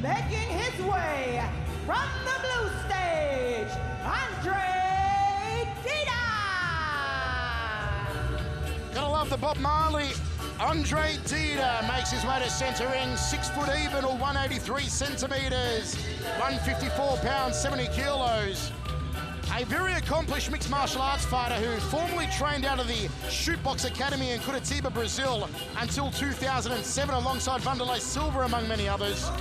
making his way from the blue stage, Dida. Gotta love the Bob Marley. Dida makes his way to centre ring, 6 foot even or 183 centimetres, 154 pounds, 70 kilos. A very accomplished mixed martial arts fighter who formerly trained out of the Shootbox Academy in Curitiba, Brazil until 2007 alongside Vanderlei Silva among many others.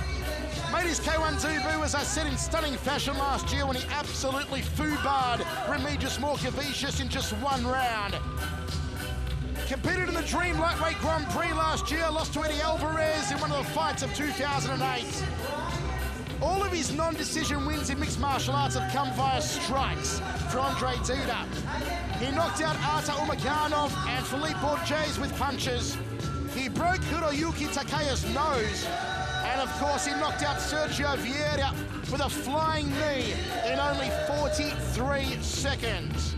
Made his K1 debut, as I said, in stunning fashion last year when he absolutely foobarred Remedios Morcavicius in just one round. Competed in the Dream Lightweight Grand Prix last year, lost to Eddie Alvarez in one of the fights of 2008. All of his non-decision wins in mixed martial arts have come via strikes for Dida. He knocked out Artur Umaganov and Philippe Borges with punches. He broke Hiroyuki Takeya's nose. And of course, he knocked out Sergio Vieira with a flying knee in only 43 seconds.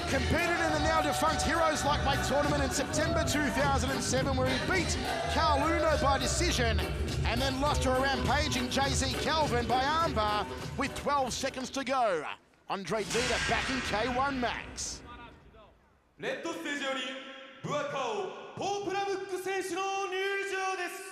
Competed in the now defunct Heroes Lightweight tournament in September 2007, where he beat Carl Uno by decision and then lost to a rampaging JZ Calvin by armbar with 12 seconds to go. Dida back in K1 Max. レッドステージよりブアカオポープラブック選手の入場です。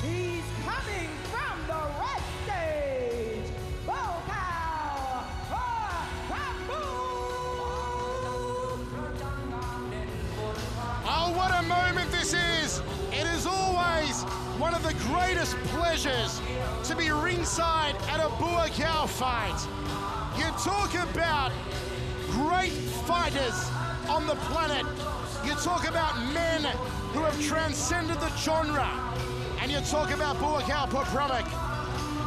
He's coming from the red stage, Buakaw. Oh, what a moment this is! It is always one of the greatest pleasures to be ringside at a Buakaw fight. You talk about great fighters on the planet. You talk about men who have transcended the genre. And you talk about Buakaw Popramek.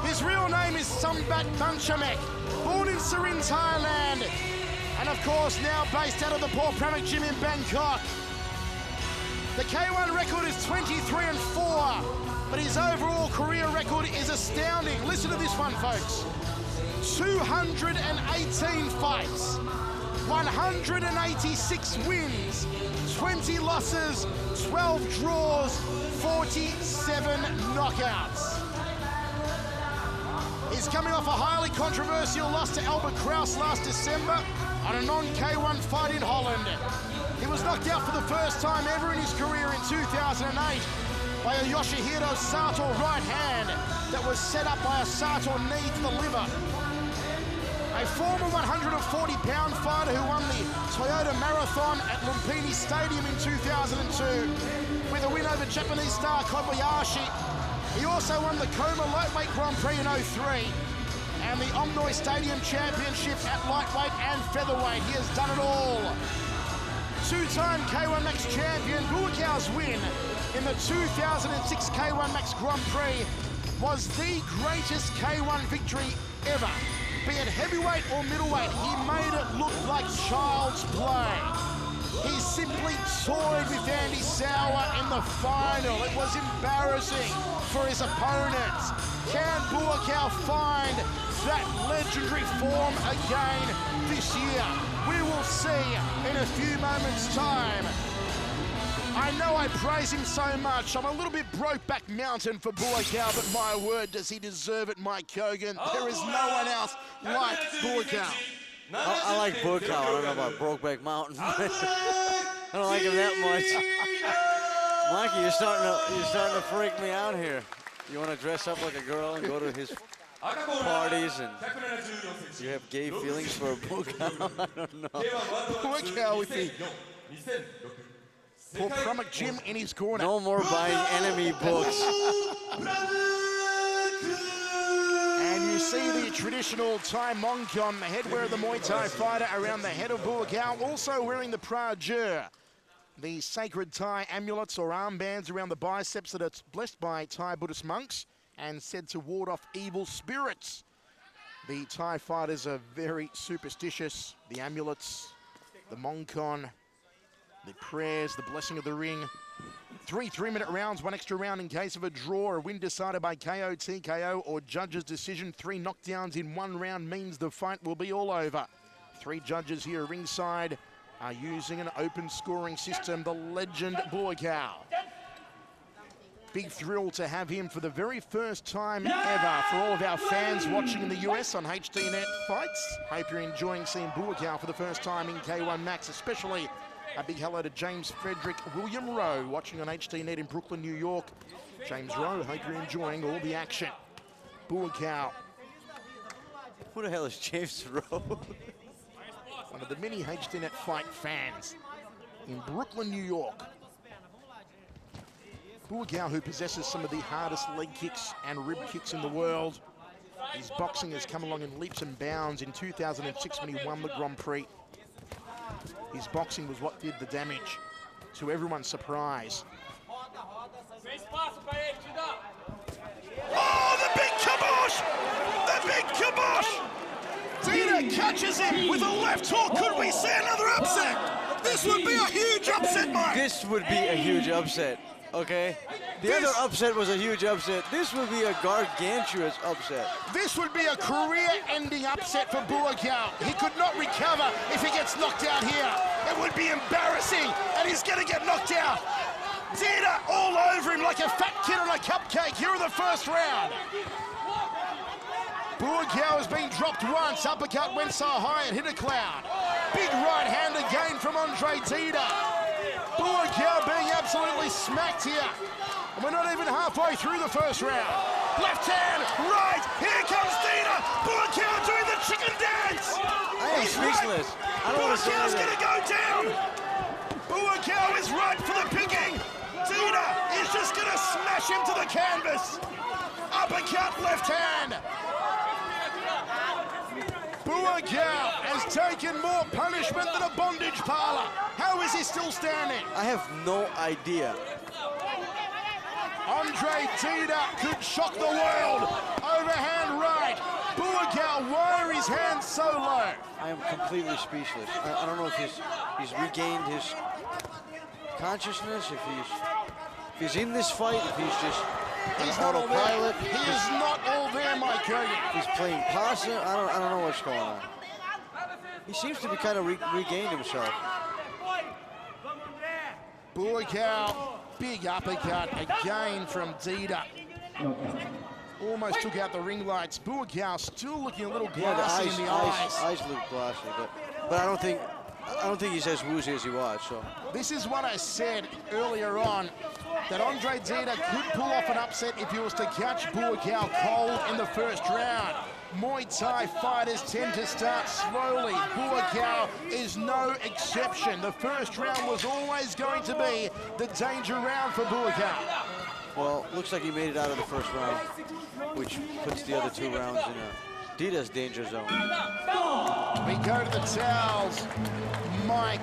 His real name is Sambat Banchamek, born in Surin, Thailand, and of course now based out of the Popramek gym in Bangkok. The K1 record is 23-4, but his overall career record is astounding. Listen to this one, folks. 218 fights, 186 wins, 20 losses, 12 draws, 47 knockouts. He's coming off a highly controversial loss to Albert Kraus last December on a non-K1 fight in Holland. He was knocked out for the first time ever in his career in 2008 by a Yoshihiro Sato right hand that was set up by a Sato knee to the liver. A former 140-pound fighter who won the Toyota Marathon at Lumpini Stadium in 2002 with a win over Japanese star Kobayashi. He also won the Koma Lightweight Grand Prix in 03 and the Omnoi Stadium Championship at lightweight and featherweight. He has done it all. Two-time K1 Max champion, Buakaw's win in the 2006 K1 Max Grand Prix was the greatest K1 victory ever. Be it heavyweight or middleweight, he made it look like child's play. He simply toyed with Andy Sauer in the final. It was embarrassing for his opponents. Can Buakaw find that legendary form again this year? We will see in a few moments' time. I know I praise him so much. I'm a little bit Brokeback Mountain for Buakaw, but my word, does he deserve it, Mike Kogan. There is no one else like Buakaw. I like Buakaw. I don't know about Brokeback Mountain. I don't like him that much. Mikey, you're starting to freak me out here. You want to dress up like a girl and go to his parties, and you have gay feelings for Buakaw? I don't know. Buakaw with the Paul Prummock Jim in his corner. No more buying enemy books. And you see the traditional Thai Mongkon, the headwear of the Muay Thai fighter, around the head of Buakaw, also wearing the Prajur, the sacred Thai amulets or armbands around the biceps that are blessed by Thai Buddhist monks and said to ward off evil spirits. The Thai fighters are very superstitious. The amulets, the Mongkon, the prayers, the blessing of the ring. 3 3-minute rounds, 1 extra round in case of a draw. A win decided by KO, TKO, or judge's decision. 3 knockdowns in 1 round means the fight will be all over. 3 judges here ringside are using an open scoring system. The legend Buakaw. Big thrill to have him for the very first time ever for all of our fans watching in the US on HDNet Fights. Hope you're enjoying seeing Buakaw for the first time in K1 Max, especially a big hello to James Frederick William Rowe watching on HDNet in Brooklyn, New York. James Rowe, hope you're enjoying all the action. Buakaw. Who the hell is James Rowe? One of the many HDNet Fight fans in Brooklyn, New York. Buakaw, who possesses some of the hardest leg kicks and rib kicks in the world. His boxing has come along in leaps and bounds. In 2006 when he won the Grand Prix, his boxing was what did the damage, to everyone's surprise. Oh, the big kibosh! The big kibosh! Dida catches him with a left hook. Could we see another upset? This would be a huge upset, Mike. This would be a huge upset, okay? The other upset was a huge upset. This would be a gargantuous upset. This would be a career-ending upset for Buakaw. He could not recover if he gets knocked out here. It would be embarrassing, and he's going to get knocked out. Dida all over him like a fat kid on a cupcake here in the first round. Buakaw has been dropped once. Uppercut went so high it hit a cloud. Big right hand again from Andre Dida. Buakaw being absolutely smacked here. And we're not even halfway through the first round. Left hand, right, here comes Dida. Buakaw doing the chicken dance. I am speechless. I don't want to say Buakaw's anything. gonna go down. Buakaw is right for the picking. Dida is just gonna smash him to the canvas. Uppercut, left hand. Buakaw has taken more punishment than a bondage parlor. How is he still standing? I have no idea. Andre Dida could shock the world. Overhand right. Buakaw, why are his hands so low? I am completely speechless. I don't know if he's regained his consciousness, if he's in this fight, if he's just He's an not all there. autopilot. He is not all there, Mike Kogan. He's playing possum. I don't know what's going on. He seems to be kind of regained himself. Buakaw, big uppercut again from Dida. Almost took out the ring lights. Buakaw still looking a little glassy in the eyes. Eyes look glassy, but I don't think he's as woozy as he was. So This is what I said earlier on, that Andre Dida could pull off an upset if he was to catch Buakaw cold in the first round. Muay Thai fighters tend to start slowly. Buakaw is no exception. The first round was always going to be the danger round for Buakaw. well, looks like he made it out of the first round, which puts the other 2 rounds in Dida's danger zone. We go to the towels. Mike,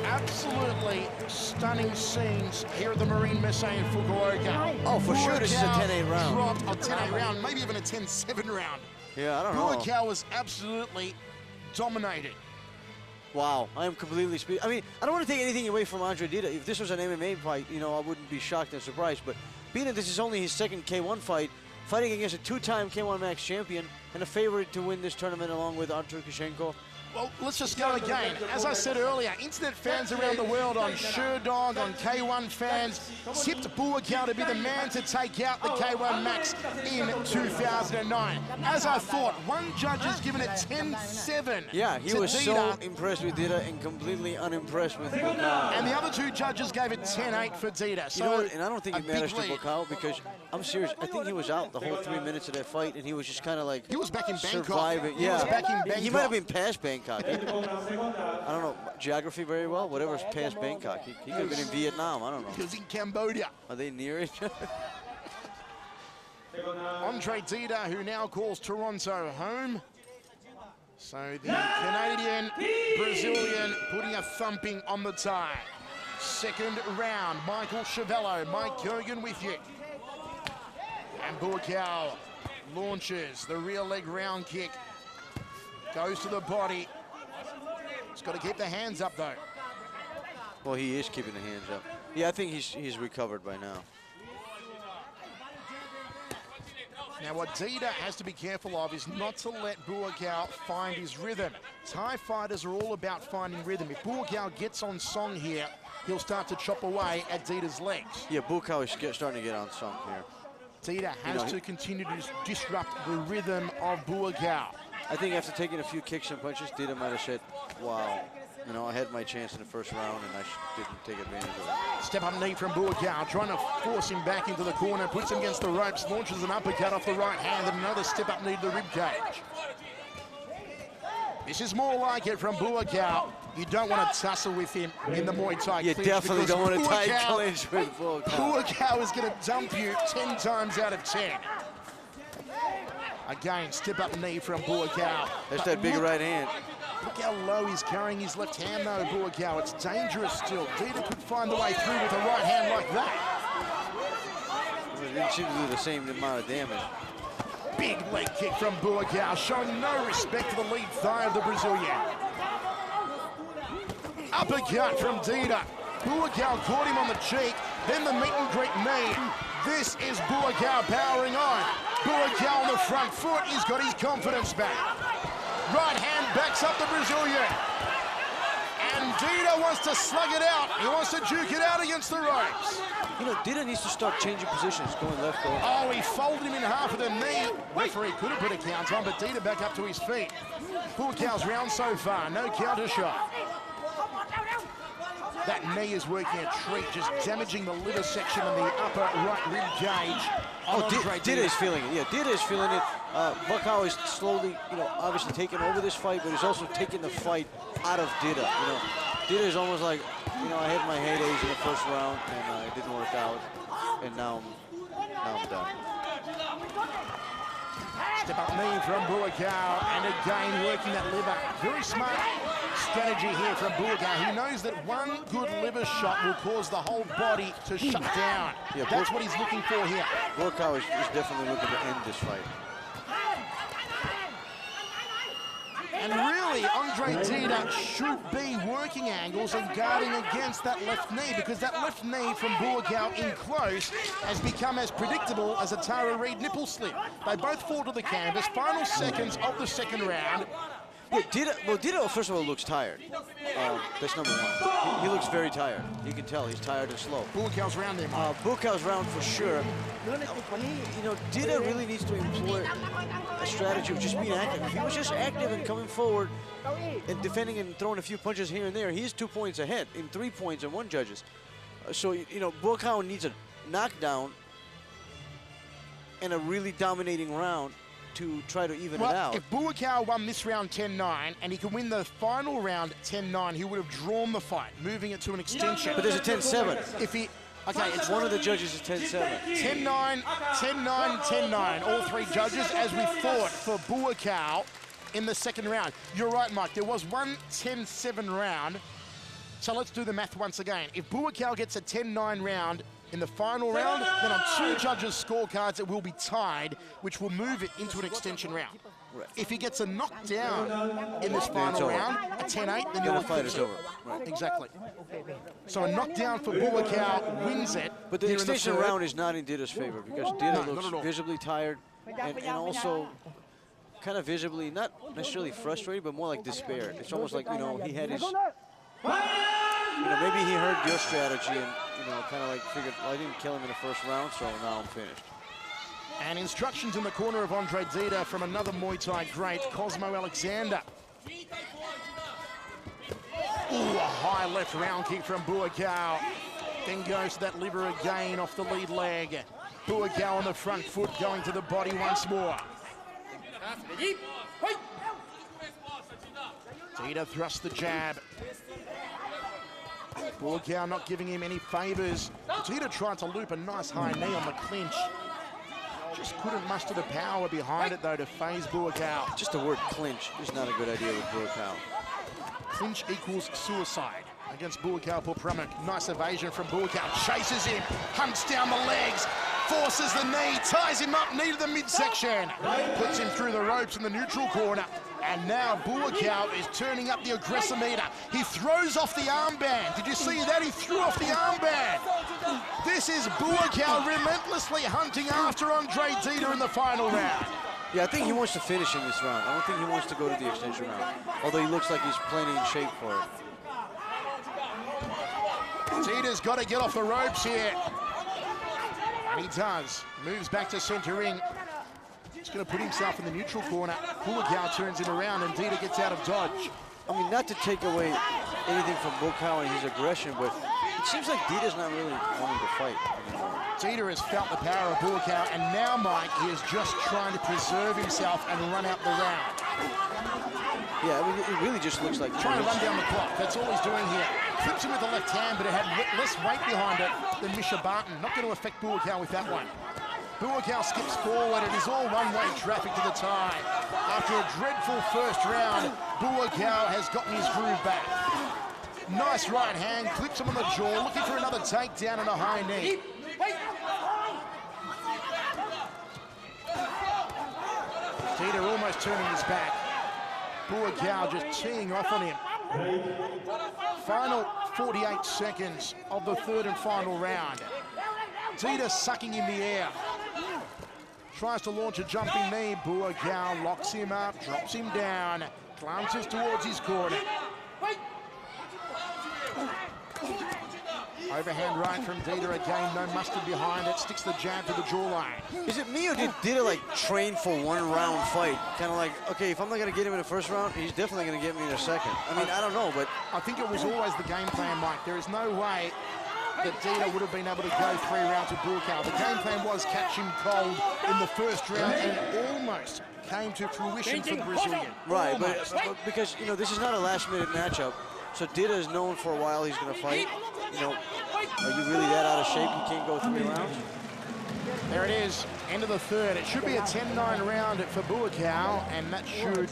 absolutely stunning scenes here at the Marine Messe in Fukuoka. Oh, for sure this is a 10-8 round. Dropped a 10-8 round, maybe even a 10-7 round. Yeah, I don't know. Buakaw was absolutely dominating. Wow, I am completely I mean, I don't want to take anything away from Andre Dida. If this was an MMA fight, you know, I wouldn't be shocked and surprised. But being that this is only his second K1 fight, fighting against a 2-time K1 Max champion and a favorite to win this tournament along with Artur Kishenko, Well, let's just go again. As I said earlier, internet fans around the world on Sherdog, on K1 fans, tipped Buakaw to be the man to take out the K1 Max in 2009. As I thought, one judge has given it 10-7. Yeah, he was so impressed with Dida and completely unimpressed with Buakaw. And the other two judges gave it 10-8 for Dida. So, you know what, and I don't think it matters to Buakaw because, I'm serious, I think he was out the whole 3 minutes of that fight and he was just kind of like... He was back in Bangkok. Surviving. He was back in Bangkok. He might have been past Bangkok. I don't know geography very well. Whatever's past Bangkok, he could have been in Vietnam. I don't know. He was in Cambodia. Are they near each other? Andre Dida, who now calls Toronto home. So the Canadian, Brazilian putting a thumping on the tie. Second round, Michael Chavello, Mike Kogan with you. And Buakaw launches the rear leg round kick. Goes to the body. He's got to keep the hands up, though. Well, he is keeping the hands up. Yeah, I think he's recovered by now. Now, what Dida has to be careful of is not to let Buakaw find his rhythm. Thai fighters are all about finding rhythm. If Buakaw gets on song here, he'll start to chop away at Dida's legs. Yeah, Buakaw is starting to get on song here. Dida has to continue to disrupt the rhythm of Buakaw. I think after taking a few kicks and punches, Dida might have said, wow, you know, I had my chance in the first round and I didn't take advantage of it. Step up knee from Buakaw, trying to force him back into the corner, puts him against the ropes, launches an uppercut off the right hand and another step up knee to the rib cage. This is more like it from Buakaw. You don't want to tussle with him in the Muay Thai You clinch. definitely don't want to tight clinch with Buakaw. Buakaw is going to dump you 10 times out of 10. Again, step up knee from Buakaw. That's that big right hand. Look how low he's carrying his left hand though, Buakaw. It's dangerous still. Dida could find the way through with a right hand like that. It didn't seem to do the same amount of damage. Big leg kick from Buakaw, showing no respect to the lead thigh of the Brazilian. Uppercut from Dida. Buakaw caught him on the cheek, then the meet and greet knee. This is Buakaw powering on. Buakaw on the front foot, he's got his confidence back. Right hand backs up the Brazilian. And Dida wants to slug it out. He wants to juke it out against the ropes. You know, Dida needs to start changing positions, going left, going. Oh, he folded him in half of the knee. Referee could have put a count on, but Dida back up to his feet. Buakaw's round so far, no counter shot. That knee is working a treat, just damaging the liver section and the upper right rib cage. Oh, Dida is feeling it. Yeah, Dida is feeling it. Buakaw is slowly, you know, obviously taking over this fight, but he's also taking the fight out of Dida. You know, Dida is almost like, you know, I had my heydays in the first round and it didn't work out, and now I'm done. Step up knee from Buakaw, and again working that liver. Very smart strategy here from Buakaw. He knows that one good liver shot will cause the whole body to shut down. Yeah, that's what he's looking for here. Buakaw is definitely looking to end this fight. And really, Andre Dida should be working angles and guarding against that left knee, because that left knee from Buakaw in close has become as predictable as a Tara Reid nipple slip. They both fall to the canvas. Final seconds of the second round. Yeah, Dida, first of all, looks tired. That's number one. He looks very tired. You can tell he's tired and slow. Buakaw's round him. Buakaw's round for sure. You know, Dida really needs to employ a strategy of just being active. If he was just active and coming forward and defending and throwing a few punches here and there, he's 2 points ahead in 3 points and 1 judges. So, you know, Buakaw needs a knockdown and a really dominating round to try to even it out. If Buakaw won this round 10-9 and he can win the final round 10-9, he would have drawn the fight, moving it to an extension. But there's a 10-7. If he, okay, it's one of the judges is 10-7. 10-9, 10-9, 10-9. All three judges as we fought for Buakaw in the second round. You're right, Mike. There was one 10-7 round. So let's do the math once again. If Buakaw gets a 10-9 round in the final round, then on 2 judges' scorecards, it will be tied, which will move it into an extension round. Right. If he gets a knockdown in this final round, a 10-8, then the fight is over. Right. Exactly. So a knockdown for Buakaw wins it. But the extension round is not in Dida's favor because Dida looks visibly tired, and also kind of visibly, not necessarily frustrated, but more like despair. It's almost like, you know, he had his, maybe he heard your strategy and, kind of like figured, well, I didn't kill him in the first round, so now I'm finished. And instructions in the corner of Andre Dida from another Muay Thai great, Cosmo Alexander. Ooh, a high left round kick from Buakaw. Then goes to that liver again off the lead leg. Buakaw on the front foot, going to the body once more. Dida thrusts the jab. Buakaw not giving him any favours. Dida tried to loop a nice high knee on the clinch. Just couldn't muster the power behind it, though, to phase Buakaw. Just the word clinch is not a good idea with Buakaw. Clinch equals suicide against Buakaw Pramuk. Nice evasion from Buakaw. Chases him, hunts down the legs, forces the knee, ties him up, knee to the midsection. Puts him through the ropes in the neutral corner. And now Buakaw is turning up the aggressor meter. He throws off the armband. Did you see that? He threw off the armband. This is Buakaw relentlessly hunting after Andre Dida in the final round. Yeah, I think he wants to finish in this round. I don't think he wants to go to the extension round, although he looks like he's plenty in shape for it. Dida's got to get off the ropes here. And he does. Moves back to center ring. He's going to put himself in the neutral corner. Buakaw turns him around and Dida gets out of dodge. I mean, not to take away anything from Buakaw and his aggression, but it seems like Dida's not really wanting to fight anymore. Dida has felt the power of Buakaw, and now, Mike, he is just trying to preserve himself and run out the round. Yeah, I mean, it really just looks like... Trying to run down the clock. That's all he's doing here. Clips him with the left hand, but it had less weight behind it than Misha Barton. Not going to affect Buakaw with that one. Buakaw skips forward. It is all one-way traffic to the tie. After a dreadful first round, Buakaw has gotten his groove back. Nice right hand, clips him on the jaw, looking for another takedown and a high knee. Dida almost turning his back. Buakaw just teeing off on him. Final 48 seconds of the third and final round. Dida sucking in the air. Tries to launch a jumping knee. Buakaw locks him up, drops him down, glances towards his corner. Overhand right from Dida again, no mustard behind it, sticks the jab to the jawline. Is it me or did Dida like train for one round fight? Kind of like, okay, if I'm not gonna get him in the first round, he's definitely gonna get me in the second. I mean, I don't know, but... I think it was always the game plan, Mike. There is no way that Dida would have been able to go 3 rounds with Buakaw. The game plan was catch him cold in the first round and almost came to fruition for the Brazilian. Right, but because, this is not a last-minute matchup, so Dida is known for a while he's gonna fight. Are you really that out of shape you can't go 3 rounds? There it is, end of the third. It should be a 10-9 round for Buakaw, and that should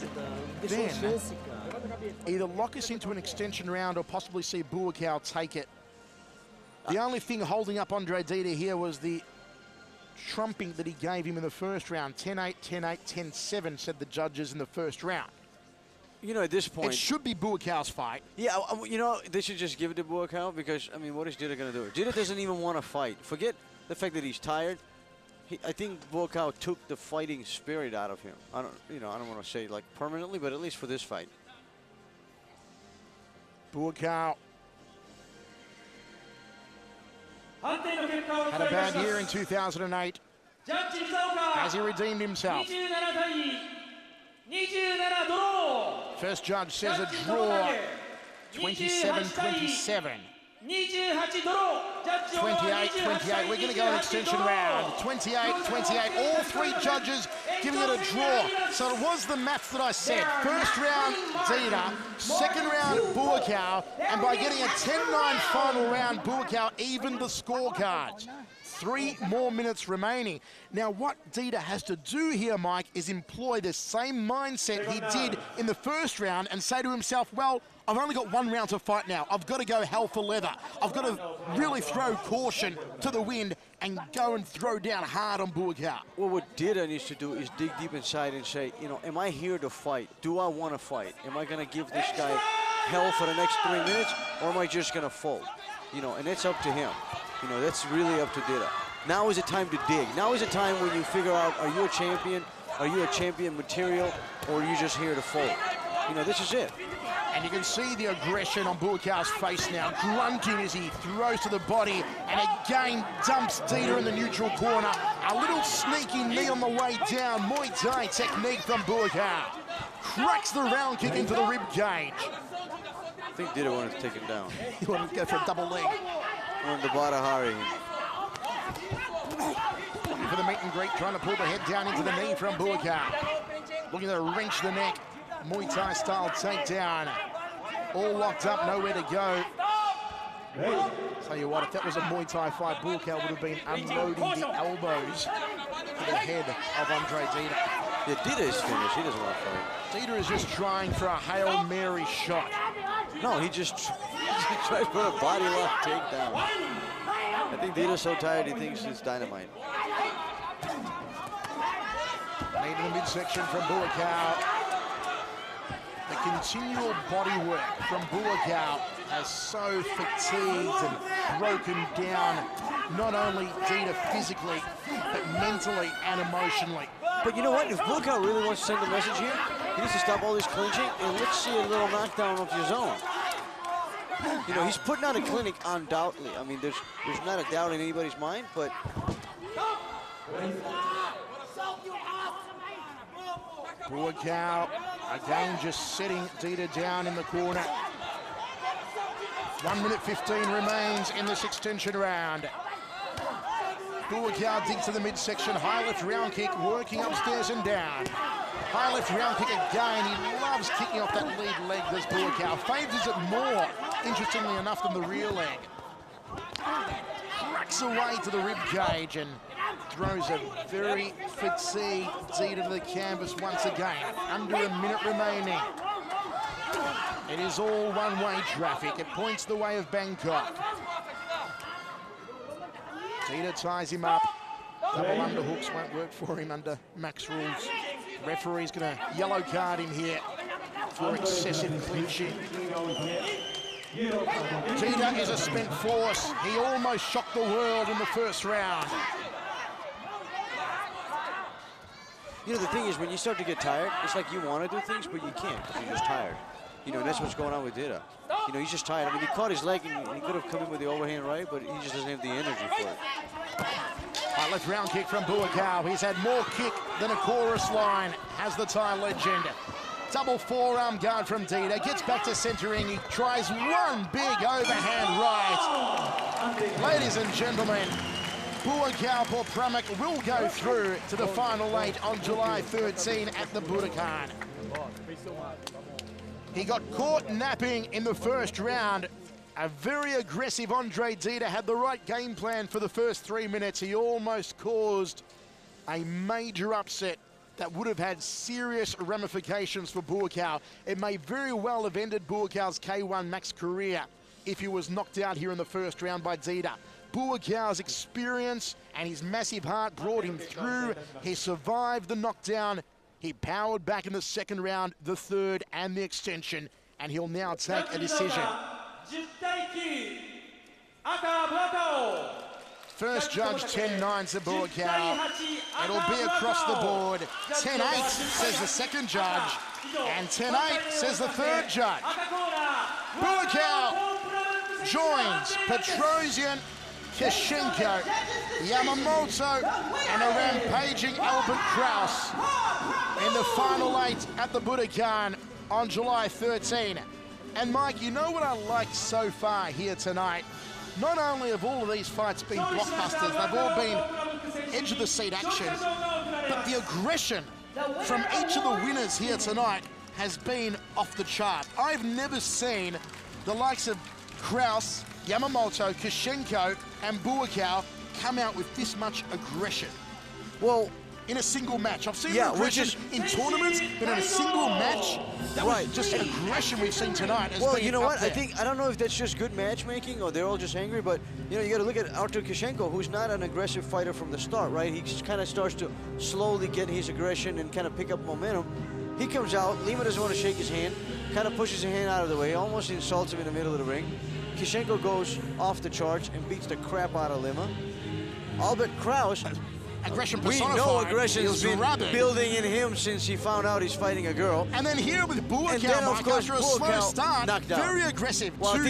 then either lock us into an extension round or possibly see Buakaw take it. The only thing holding up Andre Dida here was the trumping that he gave him in the first round. 10-8, 10-8, 10-7, said the judges in the first round. At this point... It should be Buakaw's fight. Yeah, they should just give it to Buakaw because, I mean, what is Dida going to do? Dida doesn't even want to fight. Forget the fact that he's tired. I think Buakaw took the fighting spirit out of him. I don't want to say, like, permanently, but at least for this fight. Buakaw had a bad year in 2008. Has he redeemed himself? First judge says a draw, 27-27. 28-28, we're going to go an extension round. 28-28, all 3 judges giving it a draw. So it was the maths that I said. First round, Dida. Second round, Buakaw. And by getting a 10-9 final round, Buakaw evened the scorecards. 3 more minutes remaining. Now, what Dida has to do here, Mike, is employ the same mindset he did in the first round and say to himself, well, I've only got 1 round to fight now. I've got to go hell for leather. I've got to really throw caution to the wind and go and throw down hard on Buakaw. Well, what Dida needs to do is dig deep inside and say, am I here to fight? Do I want to fight? Am I going to give this guy hell for the next 3 minutes, or am I just going to fold? And it's up to him. That's really up to Dida. Now is the time to dig. Now is the time when you figure out, are you a champion? Are you a champion material, or are you just here to fold? You know, this is it. And you can see the aggression on Buakaw's face now, grunting as he throws to the body and again dumps Dida in the neutral corner. A little sneaky knee on the way down. Muay Thai technique from Buakaw. Cracks the round kick into the rib cage. I think Dida wanted to take him down. He wanted to go for a double leg. On the Badahari. Looking for the meet and greet, trying to pull the head down into the knee from Buakaw. Looking to wrench the neck. Muay Thai style takedown. All locked up, nowhere to go. Tell you what, if that was a Muay Thai fight, Buakaw would have been unloading the elbows to the head of Andre Dida. Yeah, Dida is finished. He doesn't want to fight. Dida is just trying for a Hail Mary shot. No, he just tried for a body lock takedown. I think Dida's so tired he thinks it's dynamite. Made in the midsection from Buakaw. The continual body work from Buakaw has so fatigued and broken down not only Dida physically, but mentally and emotionally. But you know what? If Buakaw really wants to send a message here, he needs to stop all this clinching and let's see a little knockdown of your zone. You know, he's putting out a clinic undoubtedly. I mean, there's not a doubt in anybody's mind, but Buakaw again just setting Dida down in the corner. 1 minute 15 remains in this extension round. Buakaw digs to the midsection, high left round kick, working upstairs and down. High left round kick again. He loves kicking off that lead leg, does Buakaw. Favours it more, interestingly enough, than the rear leg. Cracks away to the rib cage and throws a very fatigued Dida to the canvas once again. Under a minute remaining. It is all one-way traffic. It points the way of Bangkok. Dida ties him up. Double underhooks won't work for him under max rules. Referee's going to yellow card him here for excessive clinching. Dida is a spent force. He almost shocked the world in the first round. you know, the thing is, when you start to get tired, it's like you want to do things, but you can't because you're just tired. You know, and that's what's going on with Dida. You know, he's just tired. I mean, he caught his leg, and he could have come in with the overhand right, but he just doesn't have the energy for it. Left round kick from Buakaw. He's had more kick than a chorus line, has the Thai legend. Double forearm guard from Dida. Gets back to centering. He tries one big overhand right. Ladies and gentlemen, Buakaw Pramuk will go through to the final 8 on July 13 at the Budokan. He got caught napping in the first round. A very aggressive Andre Dida had the right game plan for the first 3 minutes. He almost caused a major upset that would have had serious ramifications for Buakaw. It may very well have ended Buakaw's K1 Max career if he was knocked out here in the first round by Dida. Buakaw's experience and his massive heart brought him through. He survived the knockdown. He powered back in the second round, the third, and the extension, and he'll now take a decision. First judge, 10-9 to Buakaw. It'll be across the board. 10-8 says the second judge, and 10-8 says the third judge. Buakaw joins Petrosian, Kishenko, Yamamoto, and a rampaging Albert Kraus in the final 8 at the Budokan on July 13. And Mike, you know what I liked so far here tonight? Not only have all of these fights been blockbusters, they've all been edge of the seat action, but the aggression from each of the winners here tonight has been off the chart. I've never seen the likes of Kraus, Yamamoto, Kishenko, and Buakaw come out with this much aggression. Well, in a single match. I've seen aggression in tournaments, but in a single match, that was just aggression we've seen tonight. Well, you know what? I don't know if that's just good matchmaking or they're all just angry, but you know, you got to look at Artur Kishenko, who's not an aggressive fighter from the start, right? He just kind of starts to slowly get his aggression and kind of pick up momentum. He comes out, Lima doesn't want to shake his hand, kind of pushes his hand out of the way, almost insults him in the middle of the ring. Kishenko goes off the charts and beats the crap out of Lima. Albert Kraus aggression We personified. know He aggression's was been rabid. building in him since he found out he's fighting a girl. And then here with And Buakaw, then, of Mike, course, after a slow Buakaw start, knocked out. very aggressive. Well, I think